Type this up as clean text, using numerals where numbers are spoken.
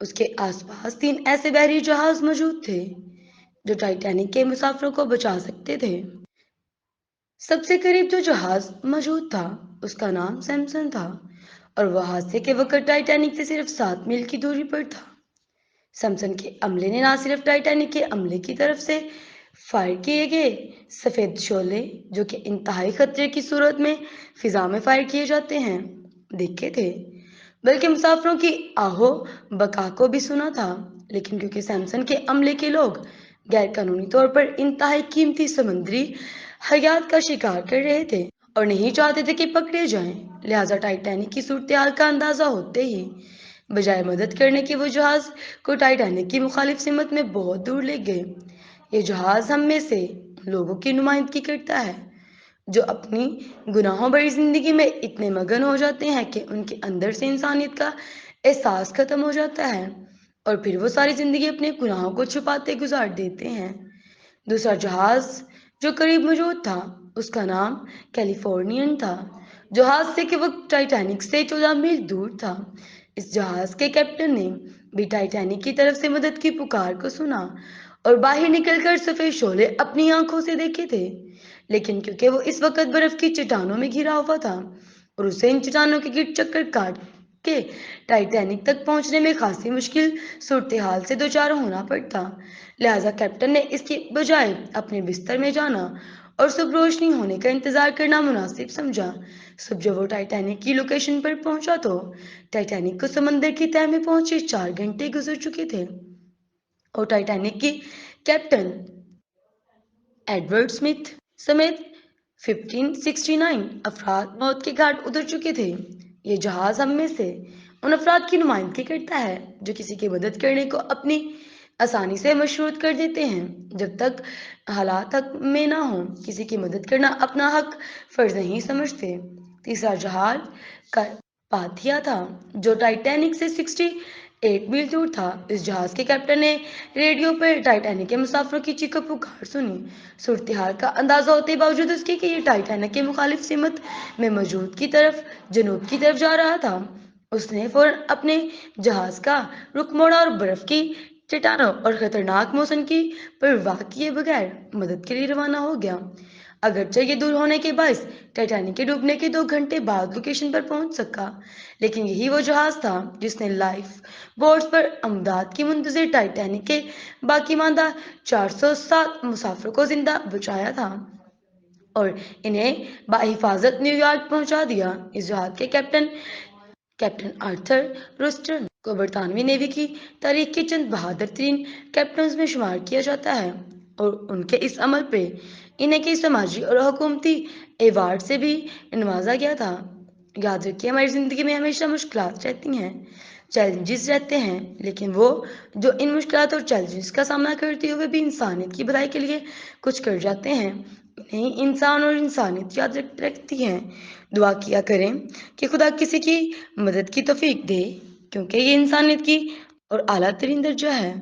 اس کے آس پاس 3 ایسے بحری جہاز موجود تھے جو ٹائٹینک کے مسافروں کو بچا سکتے تھے۔ سب سے قریب جو جہاز موجود تھا اس کا نام سیمسن تھا اور وہ حادثے کے وقت ٹائٹینک سے صرف 7 میل کی دوری پر تھا۔ سیمسن کے عملے نے نہ صرف ٹائٹینک کے عملے کی طرف سے فائر کیے گئے سفید شعلے جو کہ انتہائی خطرے کی صورت میں فضا میں فائر کیے جاتے ہیں دیکھے تھے، بلکہ مسافروں کی آہو بکا کو بھی سنا تھا۔ لیکن کیونکہ سیمسن کے عملے کے لوگ غیر قانونی طور پر انتہائی قیمتی سمندری حیات کا شکار کر رہے تھے اور نہیں چاہتے تھے کہ پکڑے جائیں، لہٰذا ٹائٹینک کی صورتحال کا اندازہ ہوتے ہی بجائے مدد کرنے کے وہ جہاز کو ٹائٹینک کی مخالف سمت میں بہت دور لے گئے۔ یہ جہاز ہم میں سے لوگوں کی نمائندگی کرتا ہے جو اپنی گناہوں بھری زندگی میں اتنے مگن ہو جاتے ہیں کہ ان کے اندر سے انسانیت کا احساس ختم ہو جاتا ہے اور پھر وہ ساری زندگی اپنے گناہوں کو چھپاتے گزار دیتے ہیں۔ دوسرا جہاز جو قریب موجود تھا اس کا نام کیلیفورنین تھا، جو حادثے کے وقت ٹائٹینک سے 14 میل دور تھا۔ اس جہاز کے کیپٹن نے بھی ٹائٹینک کی طرف سے مدد کی پکار کو سنا اور باہر نکل کر سفید شعلے اپنی آنکھوں سے دیکھے تھے، لیکن کیونکہ وہ اس وقت برف کی چٹانوں میں گھرا ہوا تھا اور اسے ان چٹانوں کے گرد چکر کاٹ کے ٹائٹینک تک پہنچنے میں خاصی مشکل صورتحال سے دوچار ہونا پڑتا، لہٰذا کیپٹن نے اس کی بجائے اپنے بستر میں جانا اور صبح روشنی ہونے کا انتظار کرنا مناسب سمجھا۔ صبح جب وہ ٹائٹینک کی لوکیشن پر پہنچا تو ٹائٹینک کو سمندر کی تہہ میں پہنچے 4 گھنٹے گزر چکے تھے اور ٹائٹینک کی کیپٹن ایڈورڈ اسمتھ سمیت 1569 افراد موت کے گھاٹ اتر چکے تھے۔ یہ جہاز ہم میں سے ان افراد کی نمائندگی کرتا ہے جو کسی کی مدد کرنے کو اپنی آسانی سے مشروط کر دیتے ہیں جب تک حالات حق میں نہ ہوں، کسی کی مدد کرنا اپنا حق فرض نہیں سمجھتے۔ تیسرا جہاز پاتھیا تھا جو ٹائٹینک سے 68 میل دور تھا۔ اس جہاز کے کیپٹن نے ریڈیو پر ٹائٹینک کے مسافروں کی چیخ و پکار سنی۔ صورتحال کا اندازہ ہوتے باوجود اس کے کہ یہ ٹائٹینک کے مخالف سمت میں موجود کی طرف جنوب کی طرف جا رہا تھا، اس نے فوراً اپنے جہاز کا رخ موڑا اور برف کی چٹانوں اور خطرناک موسم کی پرواہ کیے بغیر مدد کے لیے روانہ ہو گیا۔ اگرچہ یہ دور ہونے کے باعث ٹائٹینک کے ڈوبنے کے 2 گھنٹے بعد لوکیشن پر پہنچ سکا، لیکن یہی وہ جہاز تھا جس نے لائف بوٹس پر امداد کی منتظر ٹائٹینک کے باقی ماندہ 407 مسافروں کو زندہ بچایا تھا اور انہیں بحفاظت نیو یارک پہنچا دیا۔ اس جہاز کے کیپٹن آرتھر روسٹن کو برطانوی نیوی کی تاریخ کے چند بہادر ترین کیپٹنز میں شمار کیا جاتا ہے اور ان کے اس عمل پہ انہیں کئی سماجی اور حکومتی ایوارڈ سے بھی نوازا گیا تھا۔ یاد رکھیے، ہماری زندگی میں ہمیشہ مشکلات رہتی ہیں، چیلنجز رہتے ہیں، لیکن وہ جو ان مشکلات اور چیلنجز کا سامنا کرتے ہوئے بھی انسانیت کی بھلائی کے لیے کچھ کر جاتے ہیں، انہیں انسان اور انسانیت یاد رکھتی ہیں۔ دعا کیا کریں کہ خدا کسی کی مدد کی توفیق دے کیونکہ یہ انسانیت کی اور اعلیٰ ترین درجہ ہے۔